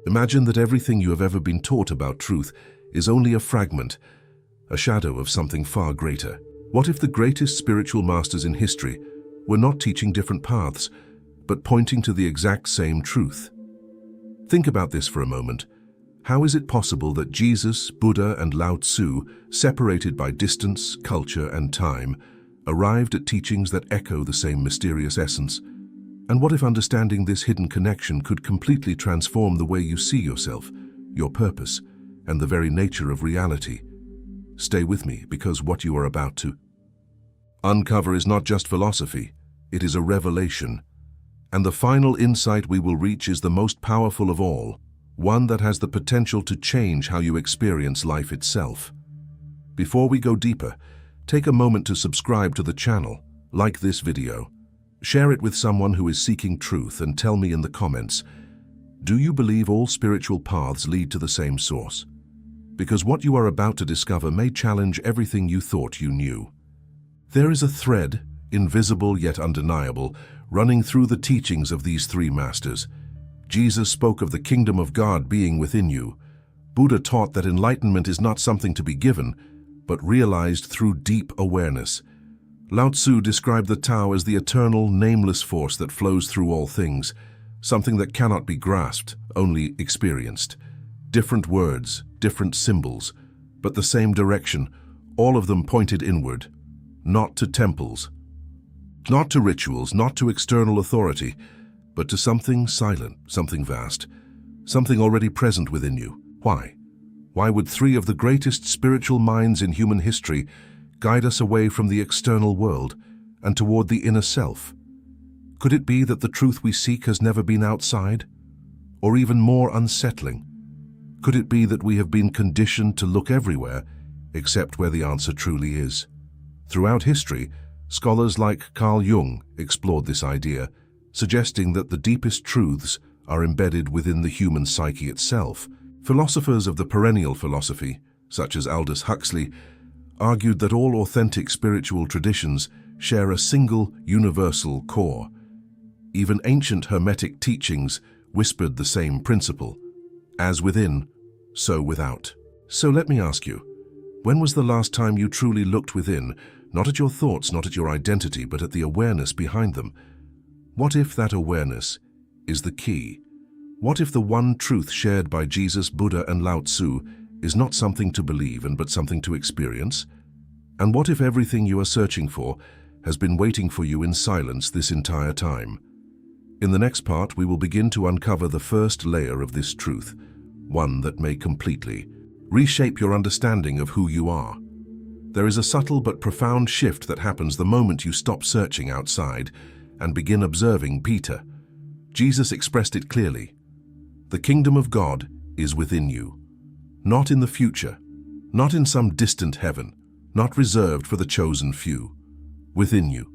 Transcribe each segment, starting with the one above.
Imagine that everything you have ever been taught about truth is only a fragment, a shadow of something far greater. What if the greatest spiritual masters in history were not teaching different paths, but pointing to the exact same truth? Think about this for a moment. How is it possible that Jesus, Buddha, and Lao Tzu, separated by distance, culture, and time, arrived at teachings that echo the same mysterious essence? And what if understanding this hidden connection could completely transform the way you see yourself, your purpose, and the very nature of reality? Stay with me, because what you are about to uncover is not just philosophy, it is a revelation. And the final insight we will reach is the most powerful of all, one that has the potential to change how you experience life itself. Before we go deeper, take a moment to subscribe to the channel, like this video, share it with someone who is seeking truth, and tell me in the comments, do you believe all spiritual paths lead to the same source? Because what you are about to discover may challenge everything you thought you knew. There is a thread, invisible yet undeniable, running through the teachings of these three masters. Jesus spoke of the kingdom of God being within you. Buddha taught that enlightenment is not something to be given, but realized through deep awareness. Lao Tzu described the Tao as the eternal, nameless force that flows through all things, something that cannot be grasped, only experienced. Different words, different symbols, but the same direction, all of them pointed inward, not to temples, not to rituals, not to external authority, but to something silent, something vast, something already present within you. Why? Why would three of the greatest spiritual minds in human history guide us away from the external world and toward the inner self? Could it be that the truth we seek has never been outside? Or even more unsettling, could it be that we have been conditioned to look everywhere except where the answer truly is? Throughout history, scholars like Carl Jung explored this idea, suggesting that the deepest truths are embedded within the human psyche itself. Philosophers of the perennial philosophy, such as Aldous Huxley, argued that all authentic spiritual traditions share a single, universal core. Even ancient Hermetic teachings whispered the same principle: as within, so without. So let me ask you, when was the last time you truly looked within, not at your thoughts, not at your identity, but at the awareness behind them? What if that awareness is the key? What if the one truth shared by Jesus, Buddha, and Lao Tzu is not something to believe in, but something to experience? And what if everything you are searching for has been waiting for you in silence this entire time? In the next part, we will begin to uncover the first layer of this truth, one that may completely reshape your understanding of who you are. There is a subtle but profound shift that happens the moment you stop searching outside and begin observing Peter. Jesus expressed it clearly. The kingdom of God is within you, not in the future, not in some distant heaven, not reserved for the chosen few. Within you.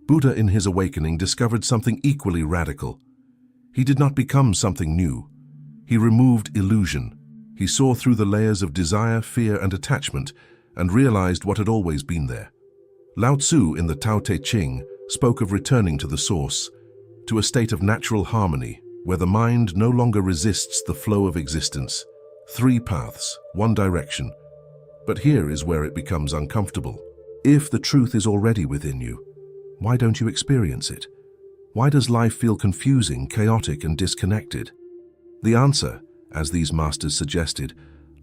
Buddha, in his awakening, discovered something equally radical. He did not become something new. He removed illusion. He saw through the layers of desire, fear, and attachment, and realized what had always been there. Lao Tzu, in the Tao Te Ching, spoke of returning to the source, to a state of natural harmony, where the mind no longer resists the flow of existence. Three paths, one direction. But here is where it becomes uncomfortable. If the truth is already within you, why don't you experience it? Why does life feel confusing, chaotic, and disconnected? The answer, as these masters suggested,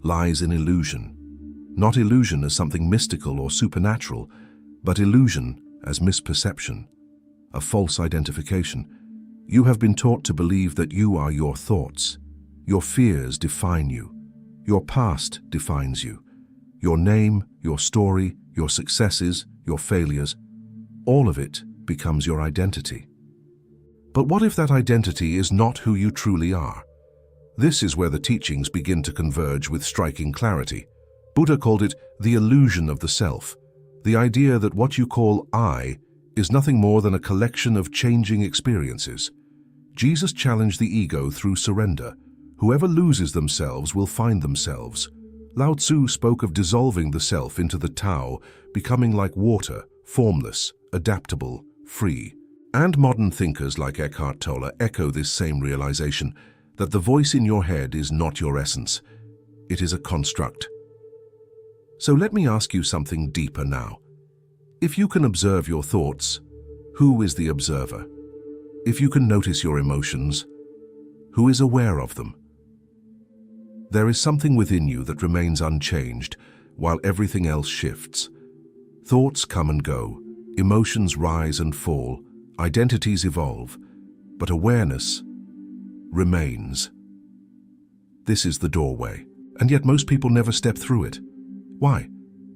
lies in illusion. Not illusion as something mystical or supernatural, but illusion as misperception, a false identification. You have been taught to believe that you are your thoughts. Your fears define you. Your past defines you. Your name, your story, your successes, your failures, all of it becomes your identity. But what if that identity is not who you truly are? This is where the teachings begin to converge with striking clarity. Buddha called it the illusion of the self, the idea that what you call I is nothing more than a collection of changing experiences. Jesus challenged the ego through surrender. Whoever loses themselves will find themselves. Lao Tzu spoke of dissolving the self into the Tao, becoming like water, formless, adaptable, free. And modern thinkers like Eckhart Tolle echo this same realization, that the voice in your head is not your essence. It is a construct. So let me ask you something deeper now. If you can observe your thoughts, who is the observer? If you can notice your emotions, who is aware of them? There is something within you that remains unchanged while everything else shifts. Thoughts come and go, emotions rise and fall, identities evolve, but awareness remains. This is the doorway, and yet most people never step through it. Why?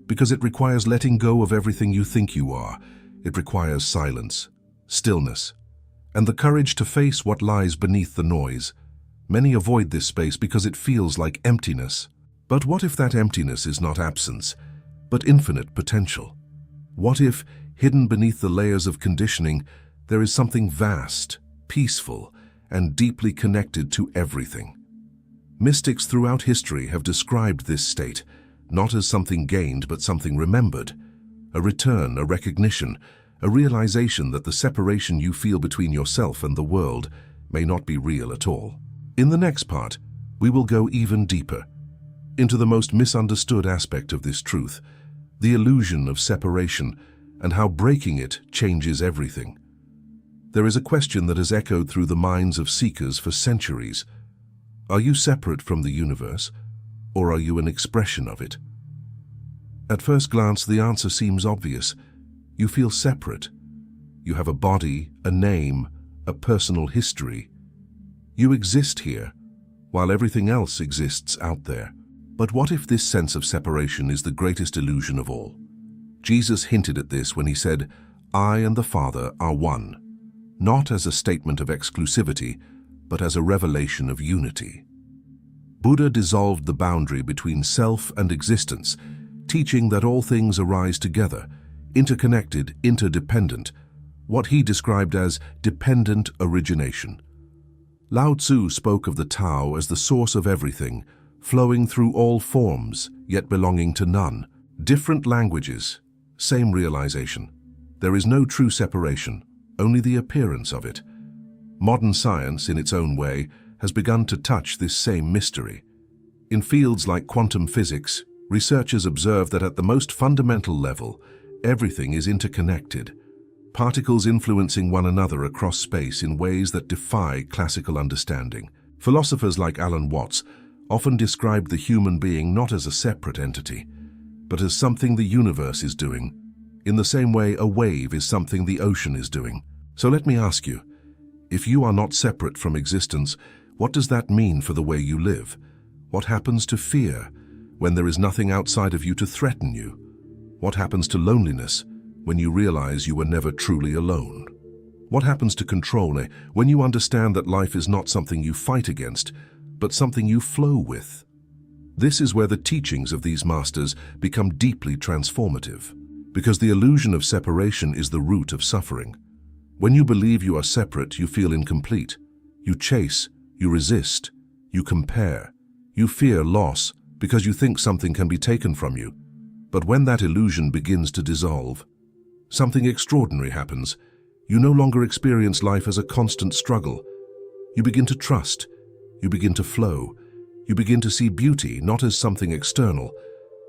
Because it requires letting go of everything you think you are. It requires silence, stillness, and the courage to face what lies beneath the noise. Many avoid this space because it feels like emptiness. But what if that emptiness is not absence, but infinite potential? What if, hidden beneath the layers of conditioning, there is something vast, peaceful, and deeply connected to everything? Mystics throughout history have described this state, not as something gained but something remembered, a return, a recognition, a realization that the separation you feel between yourself and the world may not be real at all. In the next part, we will go even deeper into the most misunderstood aspect of this truth, the illusion of separation and how breaking it changes everything. There is a question that has echoed through the minds of seekers for centuries. Are you separate from the universe, or are you an expression of it? At first glance, the answer seems obvious. You feel separate. You have a body, a name, a personal history. You exist here, while everything else exists out there. But what if this sense of separation is the greatest illusion of all? Jesus hinted at this when he said, "I and the Father are one," not as a statement of exclusivity, but as a revelation of unity. Buddha dissolved the boundary between self and existence, teaching that all things arise together, interconnected, interdependent, what he described as dependent origination. Lao Tzu spoke of the Tao as the source of everything, flowing through all forms, yet belonging to none. Different languages, same realization. There is no true separation, only the appearance of it. Modern science, in its own way, has begun to touch this same mystery. In fields like quantum physics, researchers observe that at the most fundamental level, everything is interconnected, particles influencing one another across space in ways that defy classical understanding. Philosophers like Alan Watts often describe the human being not as a separate entity, but as something the universe is doing, in the same way a wave is something the ocean is doing. So let me ask you, if you are not separate from existence, what does that mean for the way you live? What happens to fear when there is nothing outside of you to threaten you? What happens to loneliness when you realize you were never truly alone? What happens to control when you understand that life is not something you fight against, but something you flow with? This is where the teachings of these masters become deeply transformative, because the illusion of separation is the root of suffering. When you believe you are separate, you feel incomplete. You chase, you resist, you compare, you fear loss because you think something can be taken from you. But when that illusion begins to dissolve, something extraordinary happens. You no longer experience life as a constant struggle. You begin to trust, you begin to flow, you begin to see beauty not as something external,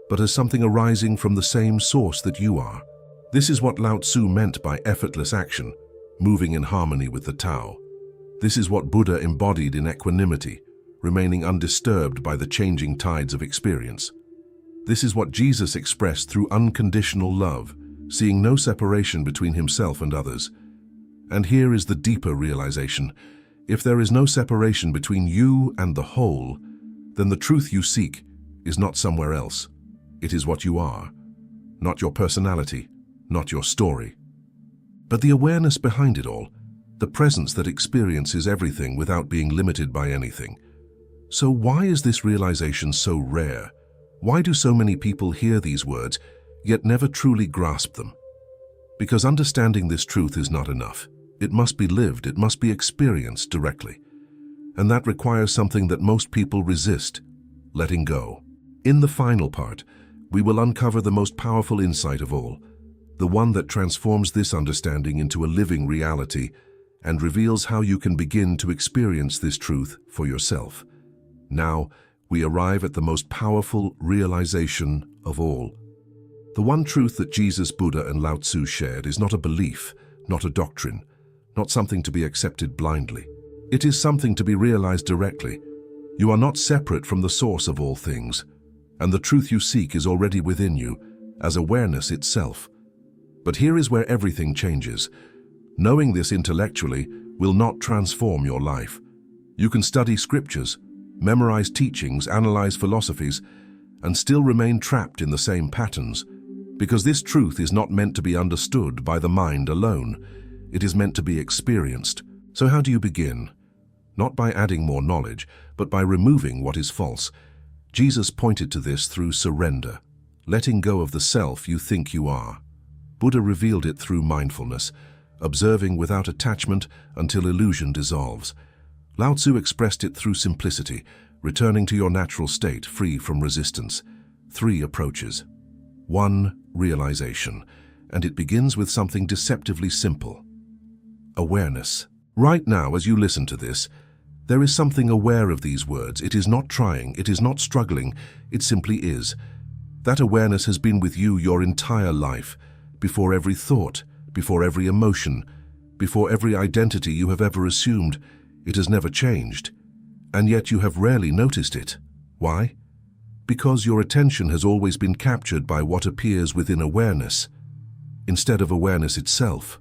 but as something arising from the same source that you are. This is what Lao Tzu meant by effortless action, moving in harmony with the Tao. This is what Buddha embodied in equanimity, remaining undisturbed by the changing tides of experience. This is what Jesus expressed through unconditional love, seeing no separation between himself and others. And here is the deeper realization. If there is no separation between you and the whole, then the truth you seek is not somewhere else. It is what you are, not your personality, not your story. But the awareness behind it all, the presence that experiences everything without being limited by anything. So why is this realization so rare? Why do so many people hear these words, yet never truly grasp them? Because understanding this truth is not enough. It must be lived, it must be experienced directly. And that requires something that most people resist: letting go. In the final part, we will uncover the most powerful insight of all, the one that transforms this understanding into a living reality and reveals how you can begin to experience this truth for yourself. Now, we arrive at the most powerful realization of all. The one truth that Jesus, Buddha, and Lao Tzu shared is not a belief, not a doctrine, not something to be accepted blindly. It is something to be realized directly. You are not separate from the source of all things, and the truth you seek is already within you, as awareness itself. But here is where everything changes. Knowing this intellectually will not transform your life. You can study scriptures, memorize teachings, analyze philosophies, and still remain trapped in the same patterns, because this truth is not meant to be understood by the mind alone. It is meant to be experienced. So how do you begin? Not by adding more knowledge, but by removing what is false. Jesus pointed to this through surrender, letting go of the self you think you are. Buddha revealed it through mindfulness, observing without attachment until illusion dissolves. Lao Tzu expressed it through simplicity, returning to your natural state, free from resistance. 3 approaches. 1. Realization, and it begins with something deceptively simple. Awareness. Right now, as you listen to this, there is something aware of these words. It is not trying, it is not struggling, it simply is. That awareness has been with you your entire life, before every thought, before every emotion, before every identity you have ever assumed. It has never changed, and yet you have rarely noticed it. Why? Because your attention has always been captured by what appears within awareness, instead of awareness itself.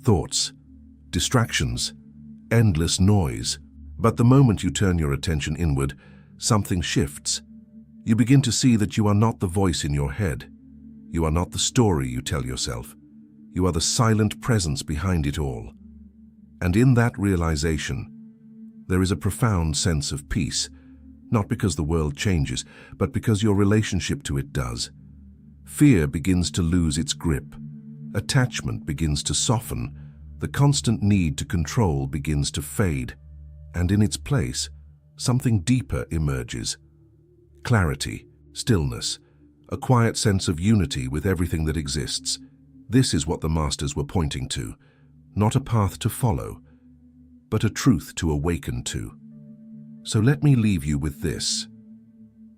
Thoughts, distractions, endless noise. But the moment you turn your attention inward, something shifts. You begin to see that you are not the voice in your head. You are not the story you tell yourself. You are the silent presence behind it all. And in that realization, there is a profound sense of peace, not because the world changes, but because your relationship to it does. Fear begins to lose its grip. Attachment begins to soften. The constant need to control begins to fade. And in its place, something deeper emerges. Clarity, stillness, a quiet sense of unity with everything that exists. This is what the masters were pointing to, not a path to follow, but a truth to awaken to. So let me leave you with this.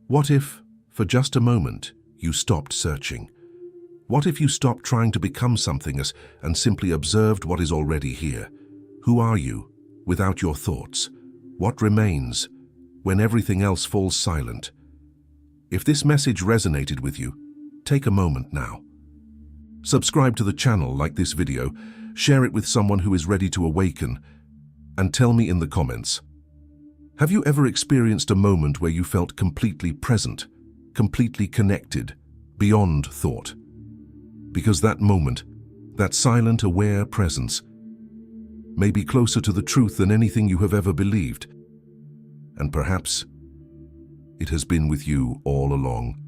What if, for just a moment, you stopped searching? What if you stopped trying to become something and simply observed what is already here? Who are you, without your thoughts? What remains when everything else falls silent? If this message resonated with you, take a moment now. Subscribe to the channel, like this video, share it with someone who is ready to awaken, and tell me in the comments. Have you ever experienced a moment where you felt completely present, completely connected, beyond thought? Because that moment, that silent, aware presence, may be closer to the truth than anything you have ever believed. And perhaps it has been with you all along.